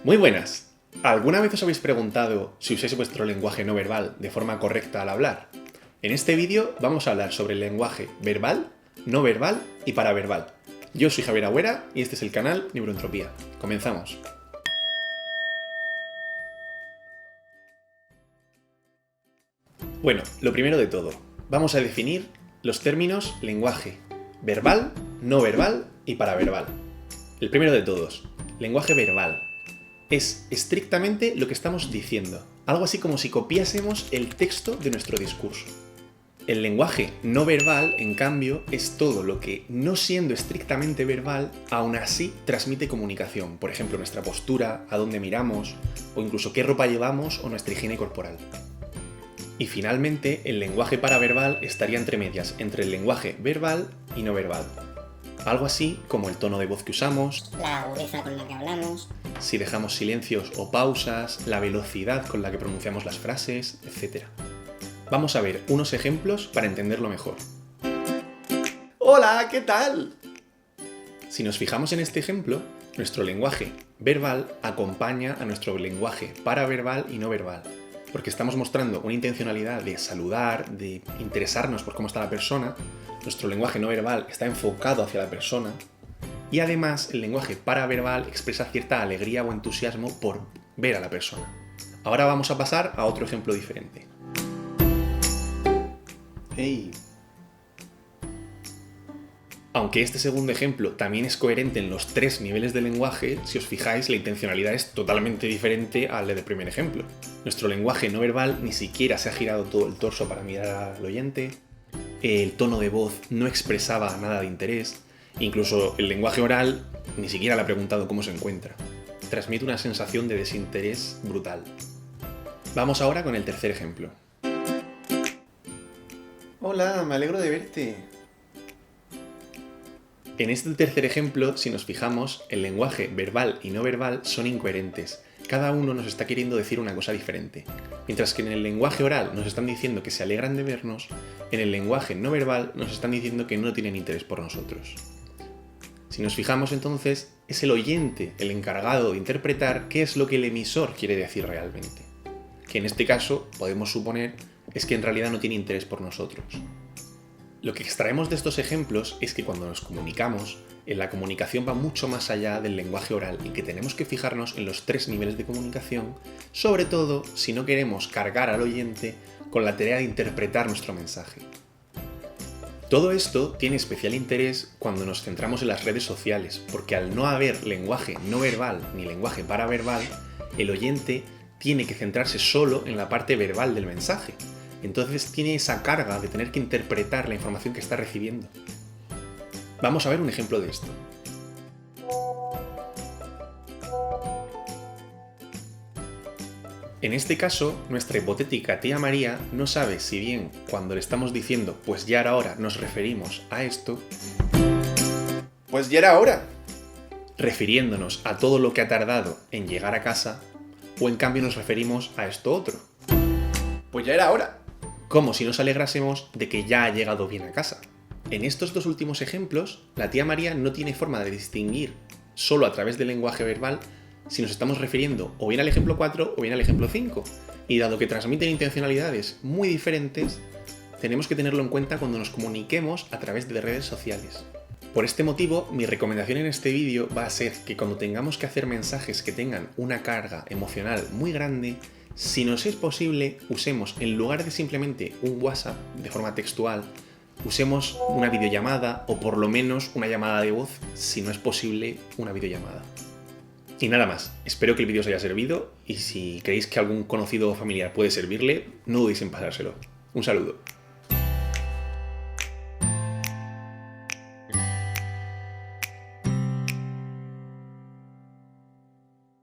Muy buenas. ¿Alguna vez os habéis preguntado si usáis vuestro lenguaje no verbal de forma correcta al hablar? En este vídeo vamos a hablar sobre el lenguaje verbal, no verbal y paraverbal. Yo soy Javier Agüera y este es el canal Neuroentropía. Comenzamos. Bueno, lo primero de todo, vamos a definir los términos lenguaje verbal, no verbal y paraverbal. El primero de todos, lenguaje verbal. Es estrictamente lo que estamos diciendo, algo así como si copiásemos el texto de nuestro discurso. El lenguaje no verbal, en cambio, es todo lo que, no siendo estrictamente verbal, aún así transmite comunicación. Por ejemplo, nuestra postura, a dónde miramos, o incluso qué ropa llevamos o nuestra higiene corporal. Y finalmente, el lenguaje paraverbal estaría entre medias, entre el lenguaje verbal y no verbal. Algo así como el tono de voz que usamos, la agudeza con la que hablamos, si dejamos silencios o pausas, la velocidad con la que pronunciamos las frases, etc. Vamos a ver unos ejemplos para entenderlo mejor. ¡Hola! ¿Qué tal? Si nos fijamos en este ejemplo, nuestro lenguaje verbal acompaña a nuestro lenguaje paraverbal y no verbal, porque estamos mostrando una intencionalidad de saludar, de interesarnos por cómo está la persona. Nuestro lenguaje no verbal está enfocado hacia la persona y además el lenguaje paraverbal expresa cierta alegría o entusiasmo por ver a la persona. Ahora vamos a pasar a otro ejemplo diferente. ¡Hey! Aunque este segundo ejemplo también es coherente en los tres niveles de lenguaje, si os fijáis la intencionalidad es totalmente diferente al del primer ejemplo. Nuestro lenguaje no verbal ni siquiera se ha girado todo el torso para mirar al oyente, el tono de voz no expresaba nada de interés, incluso el lenguaje oral ni siquiera le ha preguntado cómo se encuentra. Transmite una sensación de desinterés brutal. Vamos ahora con el tercer ejemplo. Hola, me alegro de verte. En este tercer ejemplo, si nos fijamos, el lenguaje verbal y no verbal son incoherentes. Cada uno nos está queriendo decir una cosa diferente. Mientras que en el lenguaje oral nos están diciendo que se alegran de vernos, en el lenguaje no verbal nos están diciendo que no tienen interés por nosotros. Si nos fijamos entonces, es el oyente el encargado de interpretar qué es lo que el emisor quiere decir realmente. Que en este caso podemos suponer es que en realidad no tiene interés por nosotros. Lo que extraemos de estos ejemplos es que cuando nos comunicamos, la comunicación va mucho más allá del lenguaje oral y que tenemos que fijarnos en los tres niveles de comunicación, sobre todo si no queremos cargar al oyente con la tarea de interpretar nuestro mensaje. Todo esto tiene especial interés cuando nos centramos en las redes sociales, porque al no haber lenguaje no verbal ni lenguaje paraverbal, el oyente tiene que centrarse solo en la parte verbal del mensaje. Entonces tiene esa carga de tener que interpretar la información que está recibiendo. Vamos a ver un ejemplo de esto. En este caso, nuestra hipotética tía María no sabe si bien cuando le estamos diciendo pues ya era hora nos referimos a esto, pues ya era hora, refiriéndonos a todo lo que ha tardado en llegar a casa, o en cambio nos referimos a esto otro, pues ya era hora, como si nos alegrásemos de que ya ha llegado bien a casa. En estos dos últimos ejemplos, la tía María no tiene forma de distinguir solo a través del lenguaje verbal si nos estamos refiriendo o bien al ejemplo 4 o bien al ejemplo 5. Y dado que transmiten intencionalidades muy diferentes, tenemos que tenerlo en cuenta cuando nos comuniquemos a través de redes sociales. Por este motivo, mi recomendación en este vídeo va a ser que cuando tengamos que hacer mensajes que tengan una carga emocional muy grande, si nos es posible, usemos, en lugar de simplemente un WhatsApp de forma textual, usemos una videollamada o por lo menos una llamada de voz, si no es posible una videollamada. Y nada más, espero que el vídeo os haya servido y si creéis que algún conocido o familiar puede servirle, no dudéis en pasárselo. Un saludo.